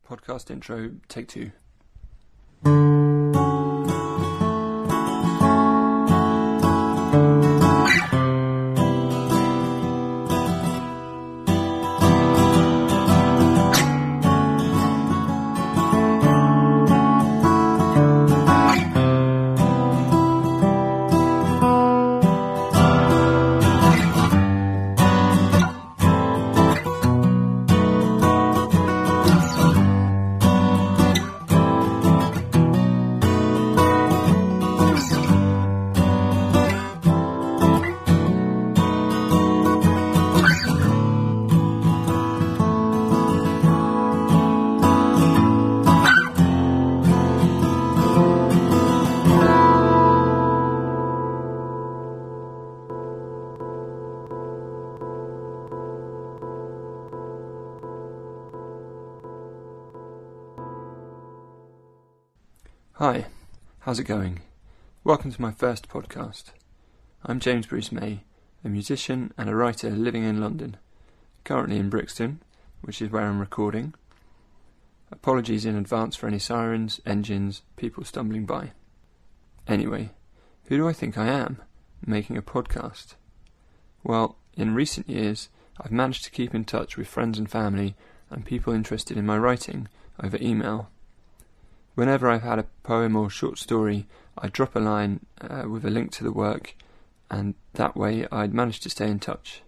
Podcast intro, take 2. Hi, how's it going? Welcome to my first podcast. I'm James Bruce May, a musician and a writer living in London, currently in Brixton, which is where I'm recording. Apologies in advance for any sirens, engines, people stumbling by. Anyway, who do I think I am, making a podcast? Well, in recent years, I've managed to keep in touch with friends and family and people interested in my writing over email. Whenever I've had a poem or short story, I'd drop a line with a link to the work, and that way I'd managed to stay in touch.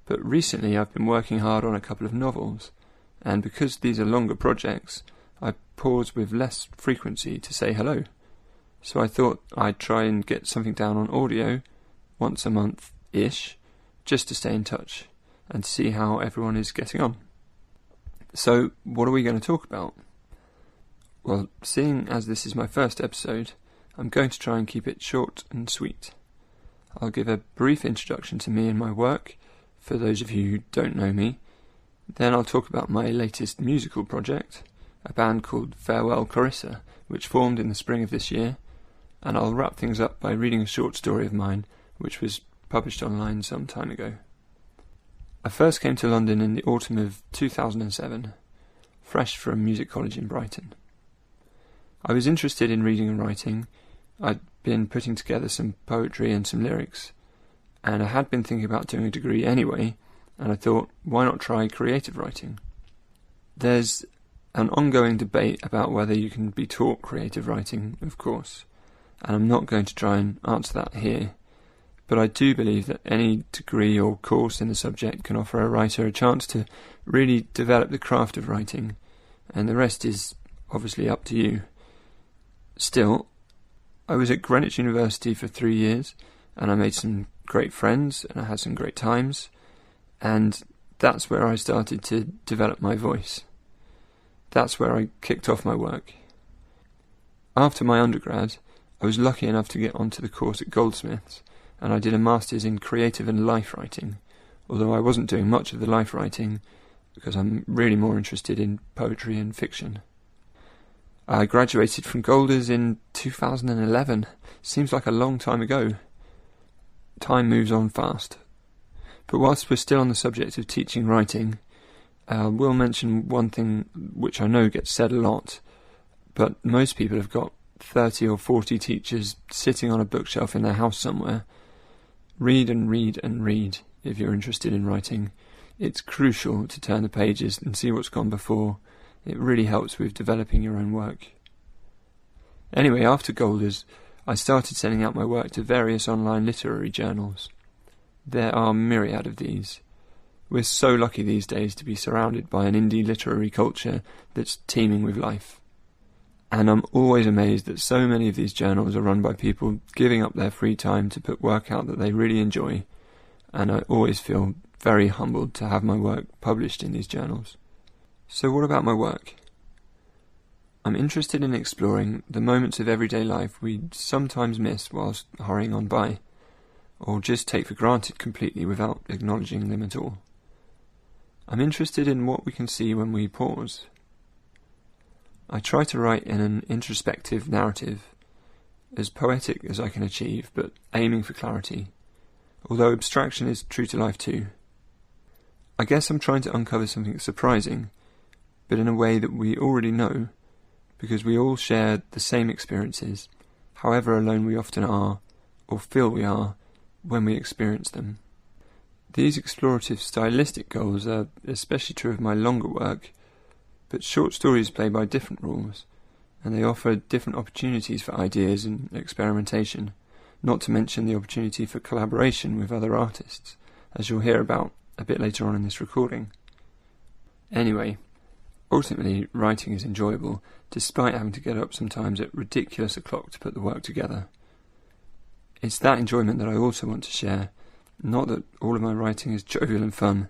But recently I've been working hard on a couple of novels, and because these are longer projects, I pause with less frequency to say hello. So I thought I'd try and get something down on audio, once a month-ish, just to stay in touch, and see how everyone is getting on. So, what are we going to talk about? Well, seeing as this is my first episode, I'm going to try and keep it short and sweet. I'll give a brief introduction to me and my work, for those of you who don't know me. Then I'll talk about my latest musical project, a band called Farewell Clarissa, which formed in the spring of this year, and I'll wrap things up by reading a short story of mine, which was published online some time ago. I first came to London in the autumn of 2007, fresh from music college in Brighton. I was interested in reading and writing. I'd been putting together some poetry and some lyrics, and I had been thinking about doing a degree anyway, and I thought, why not try creative writing? There's an ongoing debate about whether you can be taught creative writing, of course, and I'm not going to try and answer that here, but I do believe that any degree or course in the subject can offer a writer a chance to really develop the craft of writing, and the rest is obviously up to you. Still, I was at Greenwich University for 3 years, and I made some great friends, and I had some great times, and that's where I started to develop my voice. That's where I kicked off my work. After my undergrad, I was lucky enough to get onto the course at Goldsmiths, and I did a master's in creative and life writing, although I wasn't doing much of the life writing, because I'm really more interested in poetry and fiction. I graduated from Golders in 2011. Seems like a long time ago. Time moves on fast. But whilst we're still on the subject of teaching writing, we'll mention one thing which I know gets said a lot, but most people have got 30 or 40 teachers sitting on a bookshelf in their house somewhere. Read and read and read if you're interested in writing. It's crucial to turn the pages and see what's gone before. It really helps with developing your own work. Anyway, after Golders, I started sending out my work to various online literary journals. There are myriad of these. We're so lucky these days to be surrounded by an indie literary culture that's teeming with life. And I'm always amazed that so many of these journals are run by people giving up their free time to put work out that they really enjoy, and I always feel very humbled to have my work published in these journals. So what about my work? I'm interested in exploring the moments of everyday life we sometimes miss whilst hurrying on by, or just take for granted completely without acknowledging them at all. I'm interested in what we can see when we pause. I try to write in an introspective narrative, as poetic as I can achieve, but aiming for clarity, although abstraction is true to life too. I guess I'm trying to uncover something surprising, but in a way that we already know, because we all share the same experiences, however alone we often are, or feel we are, when we experience them. These explorative stylistic goals are especially true of my longer work, but short stories play by different rules, and they offer different opportunities for ideas and experimentation, not to mention the opportunity for collaboration with other artists, as you'll hear about a bit later on in this recording. Anyway, ultimately writing is enjoyable, despite having to get up sometimes at ridiculous o'clock to put the work together. It's that enjoyment that I also want to share, not that all of my writing is jovial and fun.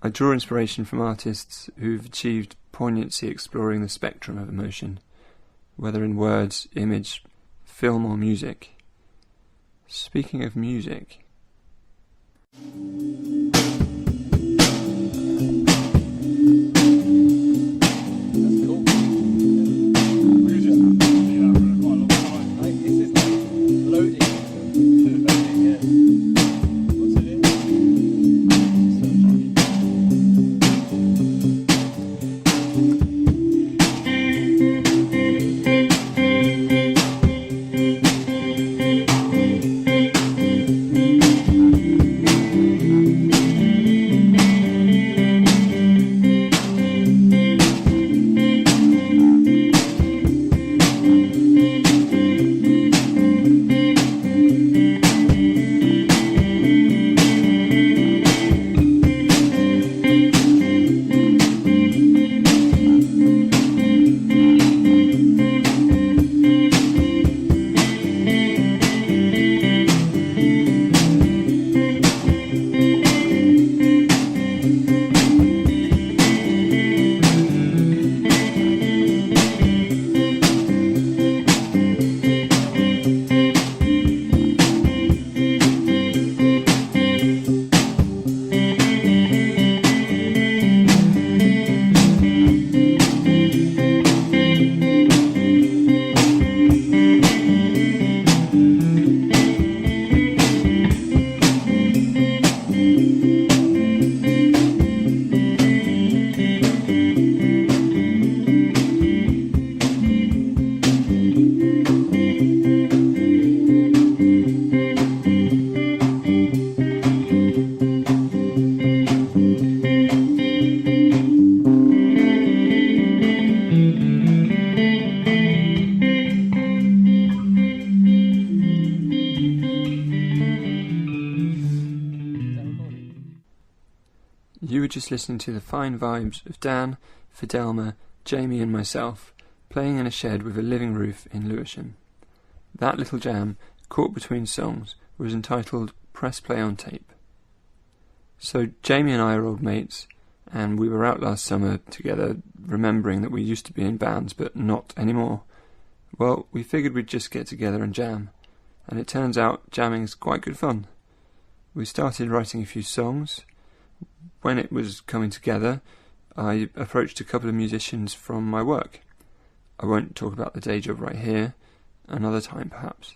I draw inspiration from artists who've achieved poignancy exploring the spectrum of emotion, whether in words, image, film or music. Speaking of music... You were just listening to the fine vibes of Dan, Fidelma, Jamie and myself, playing in a shed with a living roof in Lewisham. That little jam, caught between songs, was entitled Press Play on Tape. So Jamie and I are old mates, and we were out last summer together, remembering that we used to be in bands, but not anymore. Well, we figured we'd just get together and jam, and it turns out jamming is quite good fun. We started writing a few songs. When it was coming together, I approached a couple of musicians from my work. I won't talk about the day job right here, another time perhaps.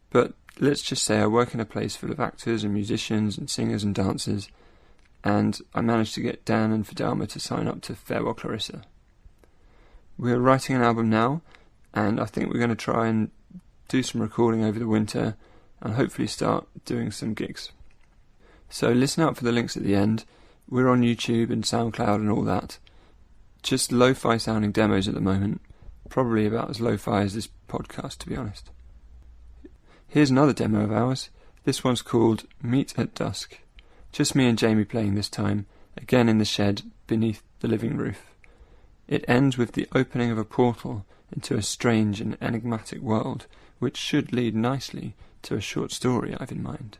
But let's just say I work in a place full of actors and musicians and singers and dancers, and I managed to get Dan and Fidelma to sign up to Farewell Clarissa. We're writing an album now, and I think we're going to try and do some recording over the winter and hopefully start doing some gigs. So listen out for the links at the end. We're on YouTube and SoundCloud and all that. Just lo-fi sounding demos at the moment. Probably about as lo-fi as this podcast, to be honest. Here's another demo of ours. This one's called Meet at Dusk. Just me and Jamie playing this time, again in the shed beneath the living roof. It ends with the opening of a portal into a strange and enigmatic world, which should lead nicely to a short story I've in mind.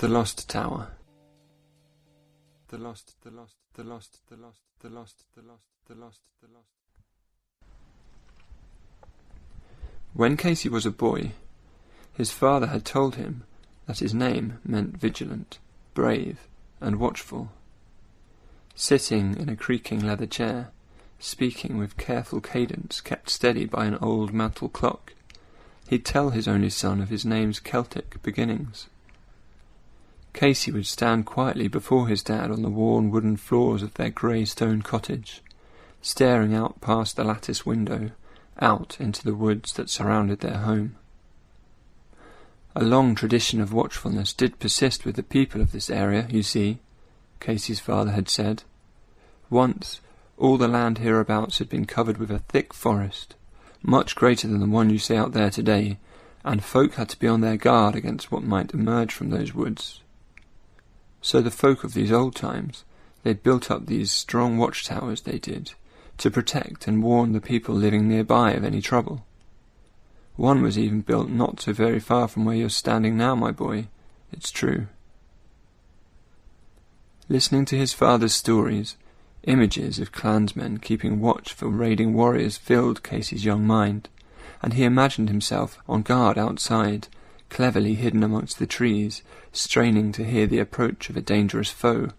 The Lost Tower. When Casey was a boy, his father had told him that his name meant vigilant, brave, and watchful. Sitting in a creaking leather chair, speaking with careful cadence kept steady by an old mantel clock, he'd tell his only son of his name's Celtic beginnings. Casey would stand quietly before his dad on the worn wooden floors of their grey stone cottage, staring out past the lattice window, out into the woods that surrounded their home. A long tradition of watchfulness did persist with the people of this area, you see, Casey's father had said. Once, all the land hereabouts had been covered with a thick forest, much greater than the one you see out there today, and folk had to be on their guard against what might emerge from those woods. So the folk of these old times, they'd built up these strong watchtowers, they did, to protect and warn the people living nearby of any trouble. One was even built not so very far from where you're standing now, my boy, it's true. Listening to his father's stories, images of clansmen keeping watch for raiding warriors filled Casey's young mind, and he imagined himself on guard outside, cleverly hidden amongst the trees, straining to hear the approach of a dangerous foe.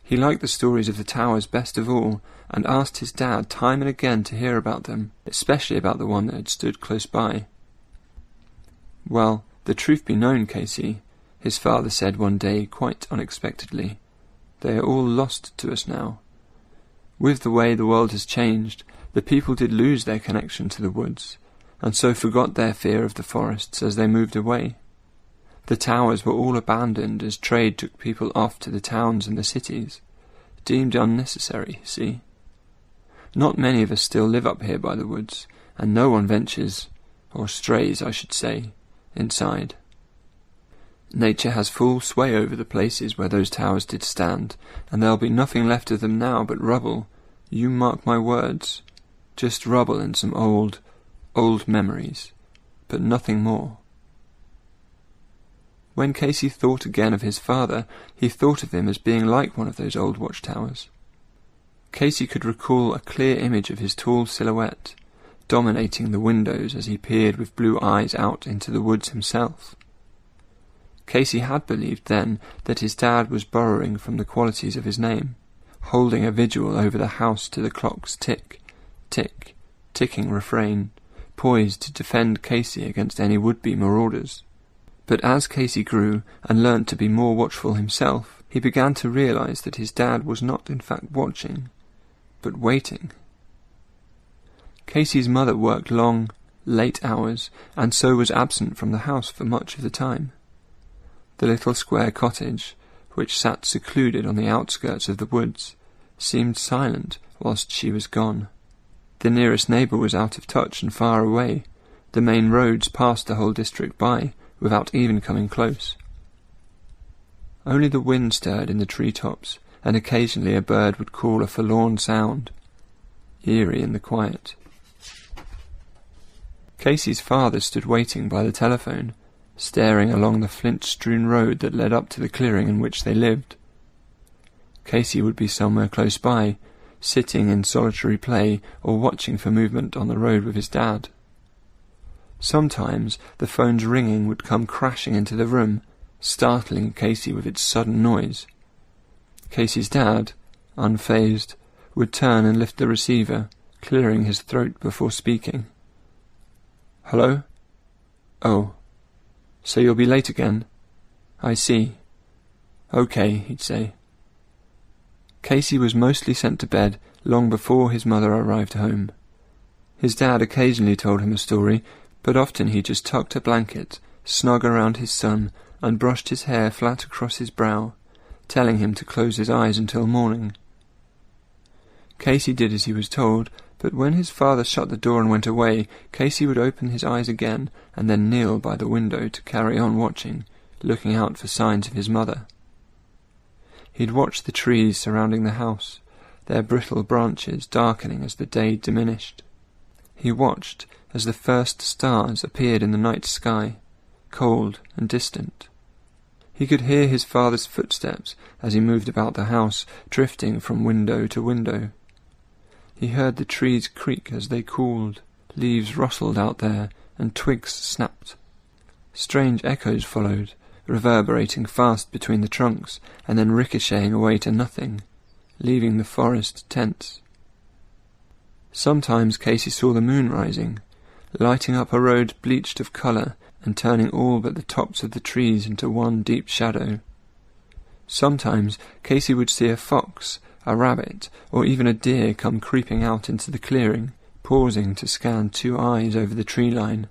He liked the stories of the towers best of all, and asked his dad time and again to hear about them, especially about the one that had stood close by. "Well, the truth be known, Casey," his father said one day quite unexpectedly, "they are all lost to us now. With the way the world has changed, the people did lose their connection to the woods, and so forgot their fear of the forests as they moved away. The towers were all abandoned as trade took people off to the towns and the cities, deemed unnecessary, see. Not many of us still live up here by the woods, and no one ventures, or strays, I should say, inside. Nature has full sway over the places where those towers did stand, and there'll be nothing left of them now but rubble, you mark my words, just rubble and some old memories, but nothing more." When Casey thought again of his father, he thought of him as being like one of those old watchtowers. Casey could recall a clear image of his tall silhouette, dominating the windows as he peered with blue eyes out into the woods himself. Casey had believed then that his dad was borrowing from the qualities of his name, holding a vigil over the house to the clock's tick, tick, ticking refrain, poised to defend Casey against any would-be marauders. But as Casey grew and learnt to be more watchful himself, he began to realize that his dad was not in fact watching, but waiting. Casey's mother worked long, late hours, and so was absent from the house for much of the time. The little square cottage, which sat secluded on the outskirts of the woods, seemed silent whilst she was gone. The nearest neighbour was out of touch and far away. The main roads passed the whole district by, without even coming close. Only the wind stirred in the tree-tops, and occasionally a bird would call a forlorn sound, eerie in the quiet. Casey's father stood waiting by the telephone, staring along the flint-strewn road that led up to the clearing in which they lived. Casey would be somewhere close by, sitting in solitary play or watching for movement on the road with his dad. Sometimes the phone's ringing would come crashing into the room, startling Casey with its sudden noise. Casey's dad, unfazed, would turn and lift the receiver, clearing his throat before speaking. "Hello? Oh, so you'll be late again? I see. Okay," he'd say. Casey was mostly sent to bed long before his mother arrived home. His dad occasionally told him a story, but often he just tucked a blanket snug around his son and brushed his hair flat across his brow, telling him to close his eyes until morning. Casey did as he was told, but when his father shut the door and went away, Casey would open his eyes again and then kneel by the window to carry on watching, looking out for signs of his mother. He'd watch the trees surrounding the house, their brittle branches darkening as the day diminished. He watched as the first stars appeared in the night sky, cold and distant. He could hear his father's footsteps as he moved about the house, drifting from window to window. He heard the trees creak as they cooled, leaves rustled out there, and twigs snapped. Strange echoes followed, reverberating fast between the trunks, and then ricocheting away to nothing, leaving the forest tense. Sometimes Casey saw the moon rising, lighting up a road bleached of colour and turning all but the tops of the trees into one deep shadow. Sometimes Casey would see a fox, a rabbit, or even a deer come creeping out into the clearing, pausing to scan two eyes over the tree line.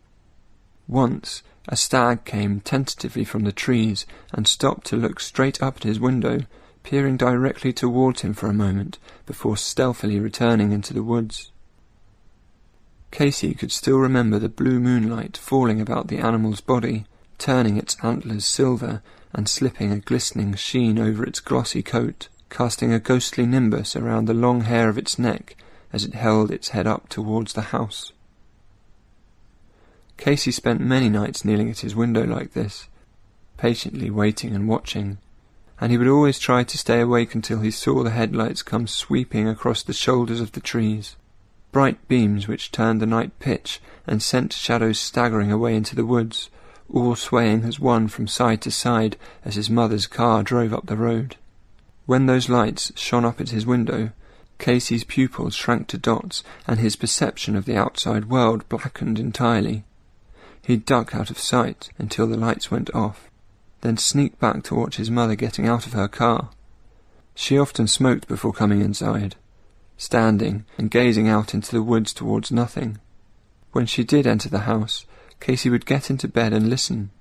Once a stag came tentatively from the trees and stopped to look straight up at his window, peering directly towards him for a moment before stealthily returning into the woods. Casey could still remember the blue moonlight falling about the animal's body, turning its antlers silver and slipping a glistening sheen over its glossy coat, casting a ghostly nimbus around the long hair of its neck as it held its head up towards the house. Casey spent many nights kneeling at his window like this, patiently waiting and watching, and he would always try to stay awake until he saw the headlights come sweeping across the shoulders of the trees, bright beams which turned the night pitch and sent shadows staggering away into the woods, all swaying as one from side to side as his mother's car drove up the road. When those lights shone up at his window, Casey's pupils shrank to dots and his perception of the outside world blackened entirely. He'd duck out of sight until the lights went off, then sneak back to watch his mother getting out of her car. She often smoked before coming inside, standing and gazing out into the woods towards nothing. When she did enter the house, Casey would get into bed and listen.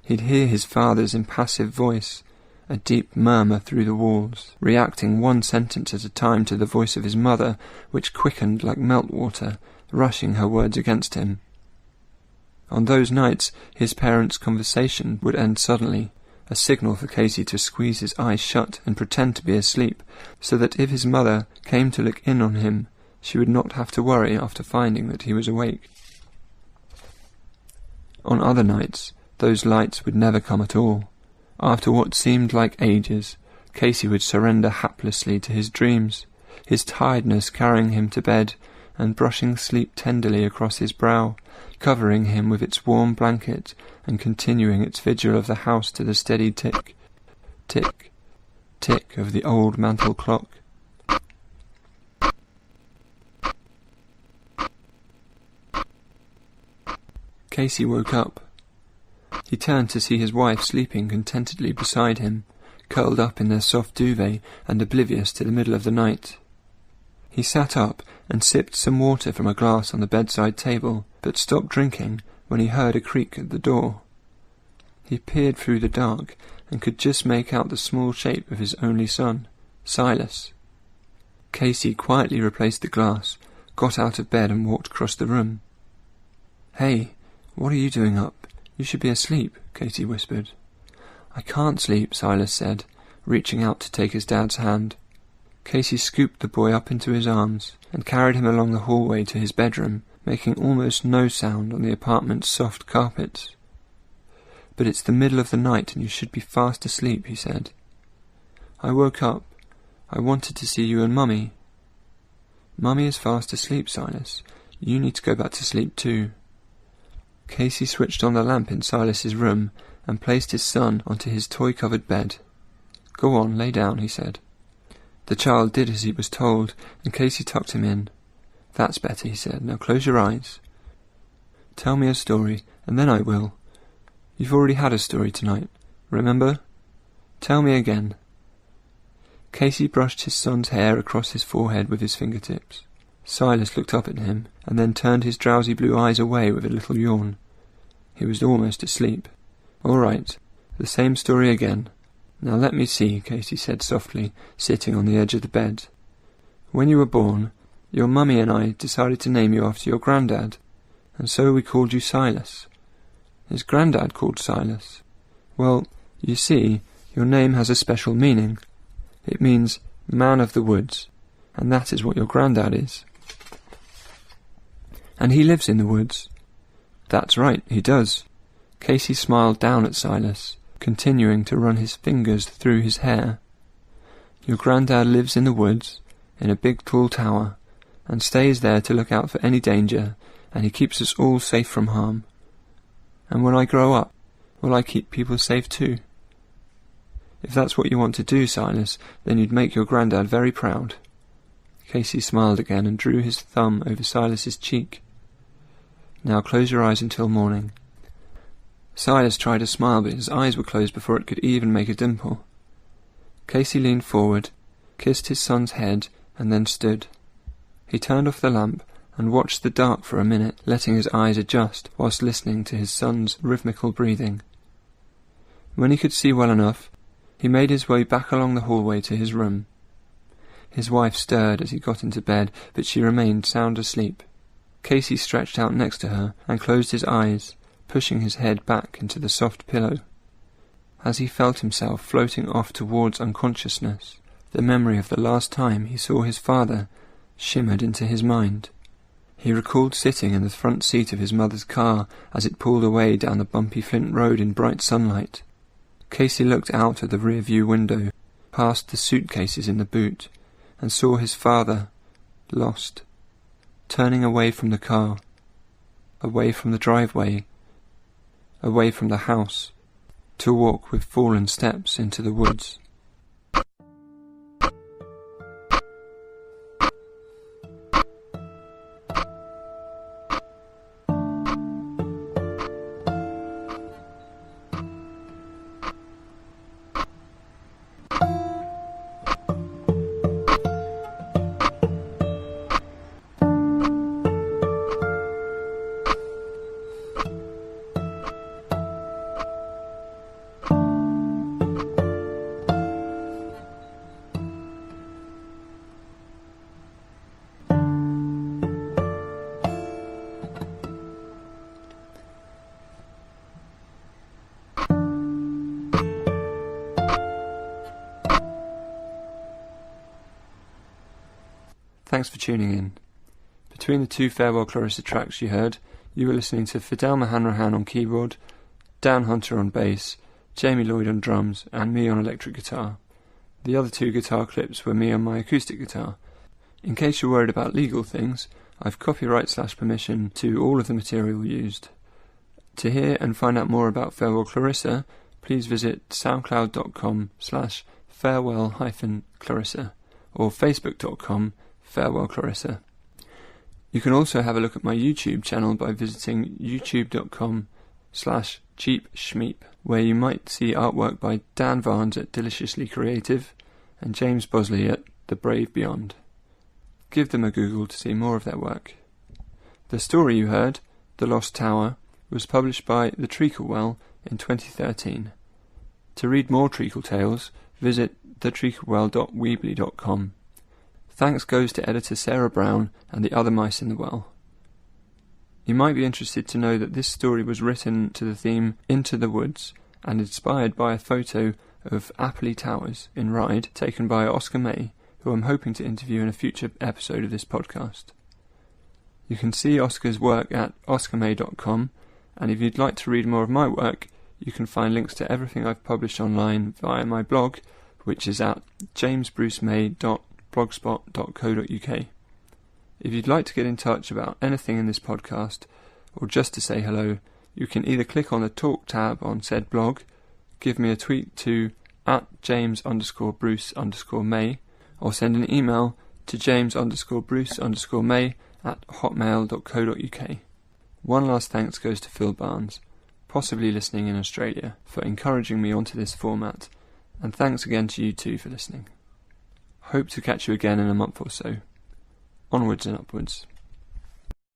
He'd hear his father's impassive voice, a deep murmur through the walls, reacting one sentence at a time to the voice of his mother, which quickened like meltwater, rushing her words against him. On those nights, his parents' conversation would end suddenly, a signal for Casey to squeeze his eyes shut and pretend to be asleep, so that if his mother came to look in on him, she would not have to worry after finding that he was awake. On other nights, those lights would never come at all. After what seemed like ages, Casey would surrender haplessly to his dreams, his tiredness carrying him to bed and brushing sleep tenderly across his brow, covering him with its warm blanket and continuing its vigil of the house to the steady tick, tick, tick of the old mantel clock. Casey woke up. He turned to see his wife sleeping contentedly beside him, curled up in their soft duvet and oblivious to the middle of the night. He sat up and sipped some water from a glass on the bedside table, but stopped drinking when he heard a creak at the door. He peered through the dark and could just make out the small shape of his only son, Silas. Casey quietly replaced the glass, got out of bed and walked across the room. "Hey, what are you doing up? You should be asleep," Casey whispered. "I can't sleep," Silas said, reaching out to take his dad's hand. Casey scooped the boy up into his arms and carried him along the hallway to his bedroom, making almost no sound on the apartment's soft carpets. "But it's the middle of the night and you should be fast asleep," he said. "I woke up. I wanted to see you and Mummy." "Mummy is fast asleep, Silas. You need to go back to sleep too." Casey switched on the lamp in Silas's room and placed his son onto his toy-covered bed. "Go on, lay down," he said. The child did as he was told, and Casey tucked him in. "That's better," he said. "Now close your eyes. Tell me a story, and then I will. You've already had a story tonight, remember? Tell me again." Casey brushed his son's hair across his forehead with his fingertips. Silas looked up at him, and then turned his drowsy blue eyes away with a little yawn. He was almost asleep. "All right, the same story again. Now let me see," Casey said softly, sitting on the edge of the bed. "When you were born, your mummy and I decided to name you after your granddad, and so we called you Silas." "Is Grandad called Silas?" "Well, you see, your name has a special meaning. It means man of the woods, and that is what your Grandad is." "And he lives in the woods?" "That's right, he does." Casey smiled down at Silas, continuing to run his fingers through his hair. "Your Grandad lives in the woods, in a big tall tower, and stays there to look out for any danger, and he keeps us all safe from harm. And when I grow up, will I keep people safe too?" "If that's what you want to do, Silas, then you'd make your Grandad very proud." Casey smiled again and drew his thumb over Silas's cheek. "Now close your eyes until morning." Silas tried to smile, but his eyes were closed before it could even make a dimple. Casey leaned forward, kissed his son's head, and then stood. He turned off the lamp and watched the dark for a minute, letting his eyes adjust whilst listening to his son's rhythmical breathing. When he could see well enough, he made his way back along the hallway to his room. His wife stirred as he got into bed, but she remained sound asleep. Casey stretched out next to her and closed his eyes, pushing his head back into the soft pillow. As he felt himself floating off towards unconsciousness, the memory of the last time he saw his father shimmered into his mind. He recalled sitting in the front seat of his mother's car as it pulled away down the bumpy Flint road in bright sunlight. Casey looked out of the rear-view window, past the suitcases in the boot, and saw his father, lost, turning away from the car, away from the driveway, away from the house, to walk with fallen steps into the woods. Thanks for tuning in. Between the two Farewell Clarissa tracks you heard, you were listening to Fidel Mahanrahan on keyboard, Dan Hunter on bass, Jamie Lloyd on drums, and me on electric guitar. The other two guitar clips were me on my acoustic guitar. In case you're worried about legal things, I've copyright/permission to all of the material used. To hear and find out more about Farewell Clarissa, please visit soundcloud.com/farewell-clarissa or facebook.com/Farewell Clarissa. You can also have a look at my YouTube channel by visiting youtube.com/cheapschmeep, where you might see artwork by Dan Varnes at Deliciously Creative and James Bosley at The Brave Beyond. Give them a Google to see more of their work. The story you heard, The Lost Tower, was published by the Treacle Well in 2013. To read more Treacle tales, visit thetreaclewell.weebly.com. Thanks goes to editor Sarah Brown and the other mice in the well. You might be interested to know that this story was written to the theme Into the Woods and inspired by a photo of Appley Towers in Ryde taken by Oscar May, who I'm hoping to interview in a future episode of this podcast. You can see Oscar's work at oscarmay.com, and if you'd like to read more of my work, you can find links to everything I've published online via my blog, which is at jamesbrucemay.blogspot.co.uk. If you'd like to get in touch about anything in this podcast, or just to say hello, you can either click on the Talk tab on said blog, give me a tweet to @James_Bruce_May, or send an email to james_Bruce_May@hotmail.co.uk. One last thanks goes to Phil Barnes, possibly listening in Australia, for encouraging me onto this format, and thanks again to you too for listening. Hope to catch you again in a month or so. Onwards and upwards.